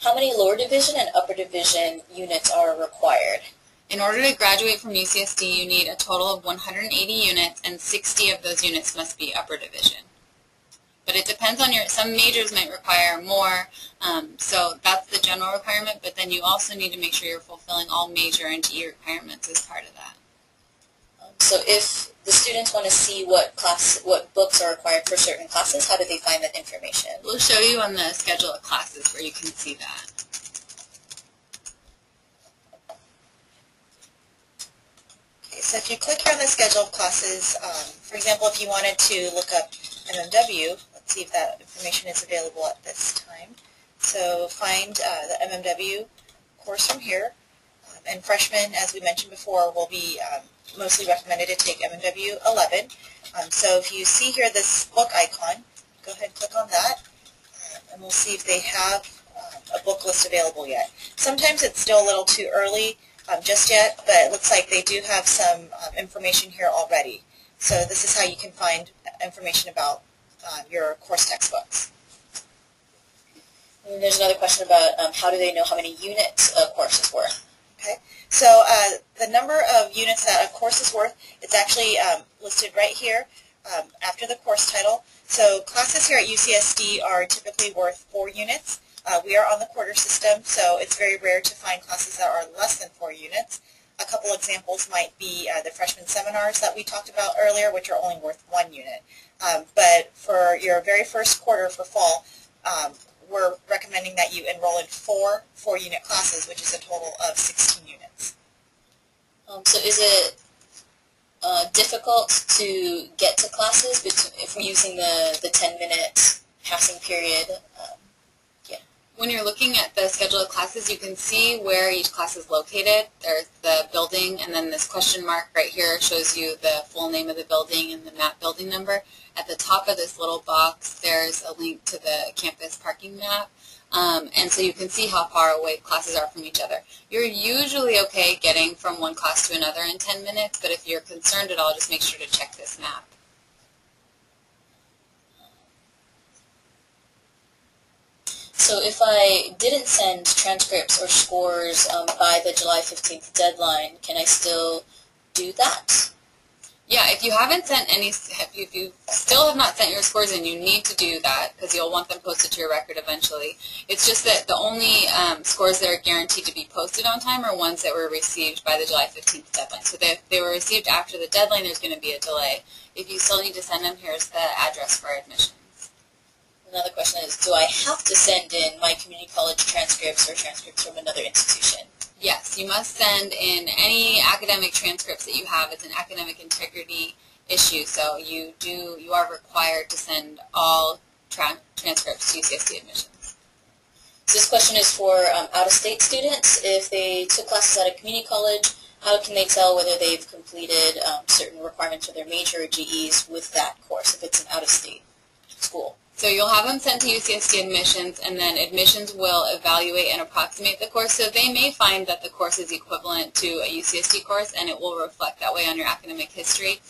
How many lower division and upper division units are required? In order to graduate from UCSD, you need a total of 180 units, and 60 of those units must be upper division. But it depends on some majors might require more, so that's the general requirement, but then you also need to make sure you're fulfilling all major and GE requirements as part of that. So if the students want to see what books are required for certain classes, how do they find that information? We'll show you on the schedule of classes where you can see that. Okay, so if you click here on the schedule of classes, for example, if you wanted to look up MMW, let's see if that information is available at this time. So find the MMW course from here, and freshmen, as we mentioned before, will be mostly recommended to take MMW 11. So if you see here this book icon, go ahead and click on that, and we'll see if they have a book list available yet. Sometimes it's still a little too early just yet, but it looks like they do have some information here already. So this is how you can find information about your course textbooks. And there's another question about how do they know how many units a course is worth? Okay, so the number of units that a course is worth, it's actually listed right here after the course title. So classes here at UCSD are typically worth 4 units. We are on the quarter system, so it's very rare to find classes that are less than 4 units. A couple examples might be the freshman seminars that we talked about earlier, which are only worth 1 unit. But for your very first quarter for fall, we're recommending that you enroll in 4 4-unit classes, which is a total of 16 units. So is it difficult to get to classes if we're using the 10-minute passing period? When you're looking at the schedule of classes, you can see where each class is located. There's the building, and then this question mark right here shows you the full name of the building and the map building number. At the top of this little box, there's a link to the campus parking map, and so you can see how far away classes are from each other. You're usually okay getting from one class to another in 10 minutes, but if you're concerned at all, just make sure to check this map. So if I didn't send transcripts or scores by the July 15th deadline, can I still do that? Yeah, if you haven't sent any, if you still have not sent your scores in, you need to do that because you'll want them posted to your record eventually. It's just that the only scores that are guaranteed to be posted on time are ones that were received by the July 15th deadline. So if they were received after the deadline, there's going to be a delay. If you still need to send them, here's the address for admission. Another question is, do I have to send in my community college transcripts or transcripts from another institution? Yes, you must send in any academic transcripts that you have. It's an academic integrity issue, so you are required to send all transcripts to UCSD admissions. So this question is for out-of-state students. If they took classes at a community college, how can they tell whether they've completed certain requirements for their major or GEs with that course if it's an out-of-state school? So you'll have them sent to UCSD admissions, and then admissions will evaluate and approximate the course. So they may find that the course is equivalent to a UCSD course, and it will reflect that way on your academic history.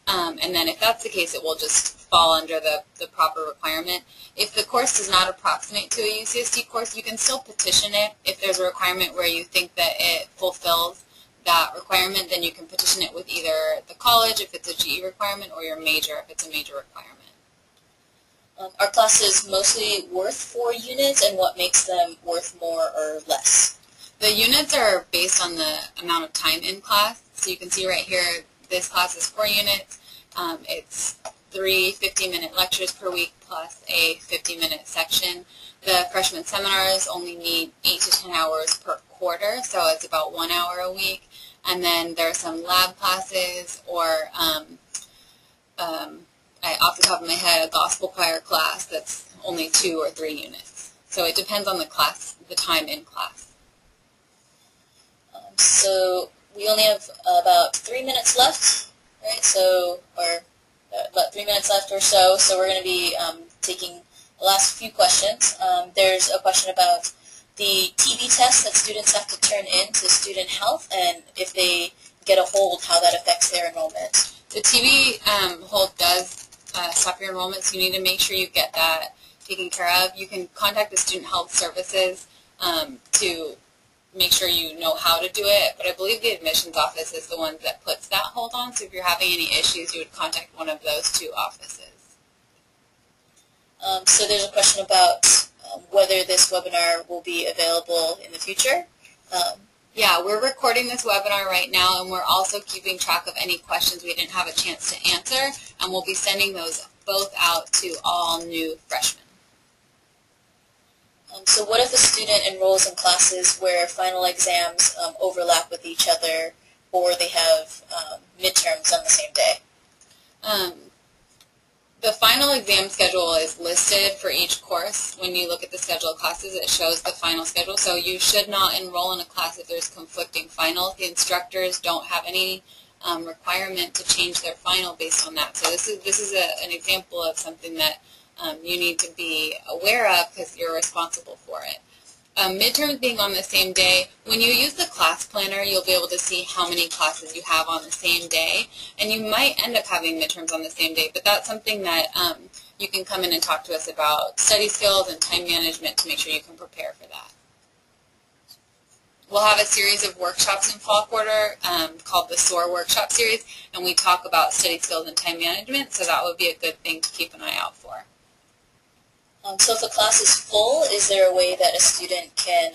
And then if that's the case, it will just fall under the proper requirement. If the course does not approximate to a UCSD course, you can still petition it. If there's a requirement where you think that it fulfills that requirement, then you can petition it with either the college if it's a GE requirement or your major if it's a major requirement. Are classes mostly worth 4 units, and what makes them worth more or less? The units are based on the amount of time in class. So you can see right here, this class is 4 units. It's 3 50-minute lectures per week plus a 50-minute section. The freshman seminars only need 8 to 10 hours per quarter, so it's about 1 hour a week. And then there are some lab classes or off the top of my head, a gospel choir class that's only 2 or 3 units. So it depends on the class, the time in class. So we only have about 3 minutes left, right? So, or about 3 minutes left or so. So we're going to be taking the last few questions. There's a question about the TB test that students have to turn in to Student Health, and if they get a hold, how that affects their enrollment. The TB hold does stop your enrollment, so you need to make sure you get that taken care of. You can contact the Student Health Services to make sure you know how to do it, but I believe the admissions office is the one that puts that hold on, so if you're having any issues, you would contact one of those 2 offices. So there's a question about whether this webinar will be available in the future. Yeah, we're recording this webinar right now, and we're also keeping track of any questions we didn't have a chance to answer, and we'll be sending those both out to all new freshmen. So what if a student enrolls in classes where final exams overlap with each other, or they have midterms on the same day? The final exam schedule is listed for each course. When you look at the schedule of classes, it shows the final schedule. So you should not enroll in a class if there's conflicting finals. The instructors don't have any requirement to change their final based on that. So this is an example of something that you need to be aware of because you're responsible for it. Midterms being on the same day, when you use the class planner, you'll be able to see how many classes you have on the same day, and you might end up having midterms on the same day, but that's something that you can come in and talk to us about study skills and time management to make sure you can prepare for that. We'll have a series of workshops in fall quarter called the SOAR workshop series, and we talk about study skills and time management, so that would be a good thing to keep an eye out for. So if a class is full, is there a way that a student can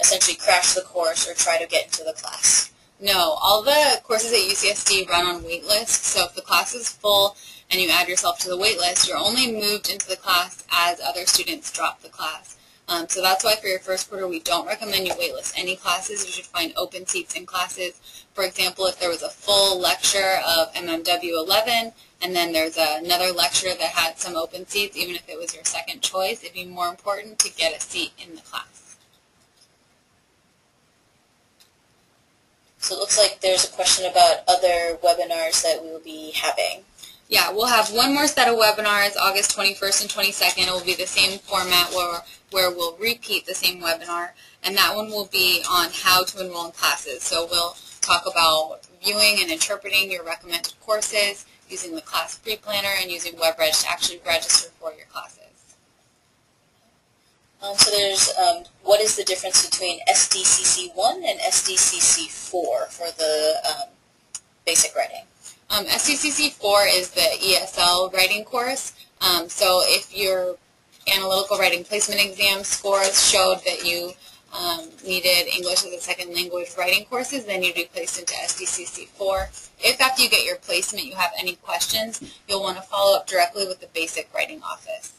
essentially crash the course or try to get into the class? No, all the courses at UCSD run on wait lists, so if the class is full and you add yourself to the wait list, you're only moved into the class as other students drop the class. So that's why for your first quarter we don't recommend you waitlist any classes. You should find open seats in classes. For example, if there was a full lecture of MMW 11 and then there's another lecture that had some open seats, even if it was your second choice, it'd be more important to get a seat in the class. So it looks like there's a question about other webinars that we will be having. Yeah, we'll have one more set of webinars, August 21st and 22nd. It will be the same format where we'll repeat the same webinar, and that one will be on how to enroll in classes. So we'll talk about viewing and interpreting your recommended courses, using the class pre-planner, and using WebReg to actually register for your classes. So there's, what is the difference between SDCC1 and SDCC4 for the basic writing? SDCC4 is the ESL writing course. So if your analytical writing placement exam scores showed that you needed English as a second language writing courses, then you'd be placed into SDCC4. If after you get your placement you have any questions, you'll want to follow up directly with the basic writing office.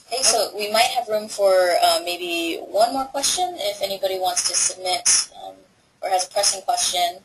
Okay, so we might have room for maybe one more question if anybody wants to submit or has a pressing question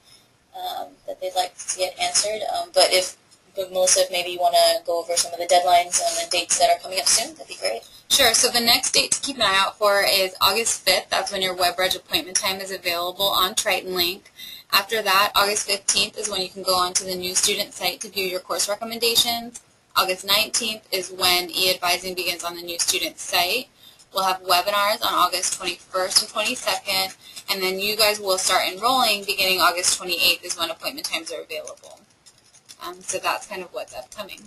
that they'd like to get answered. But Melissa, if maybe you want to go over some of the deadlines and the dates that are coming up soon, that'd be great. Sure. So the next date to keep an eye out for is August 5th. That's when your WebReg appointment time is available on Triton Link. After that, August 15th is when you can go onto the new student site to view your course recommendations. August 19th is when e-advising begins on the new student site. We'll have webinars on August 21st and 22nd, and then you guys will start enrolling beginning August 28th is when appointment times are available. So that's kind of what's upcoming.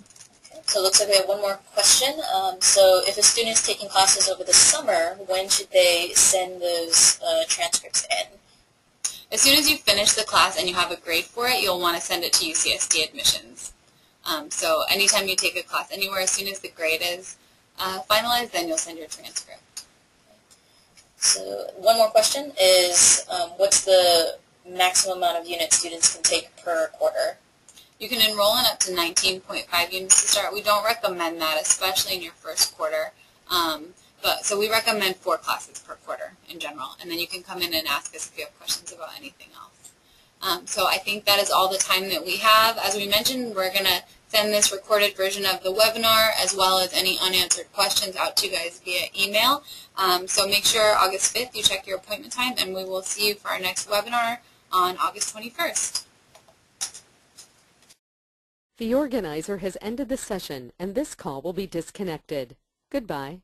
Okay. So it looks like we have one more question. So if a student is taking classes over the summer, when should they send those transcripts in? As soon as you finish the class and you have a grade for it, you'll want to send it to UCSD admissions. So anytime you take a class anywhere, as soon as the grade is finalized, then you'll send your transcript. So one more question is, what's the maximum amount of units students can take per quarter? You can enroll in up to 19.5 units to start. We don't recommend that, especially in your first quarter. So we recommend 4 classes per quarter in general, and then you can come in and ask us if you have questions about anything else. So I think that is all the time that we have. As we mentioned, we're going to send this recorded version of the webinar as well as any unanswered questions out to you guys via email. So make sure August 5th you check your appointment time, and we will see you for our next webinar on August 21st. The organizer has ended the session, and this call will be disconnected. Goodbye.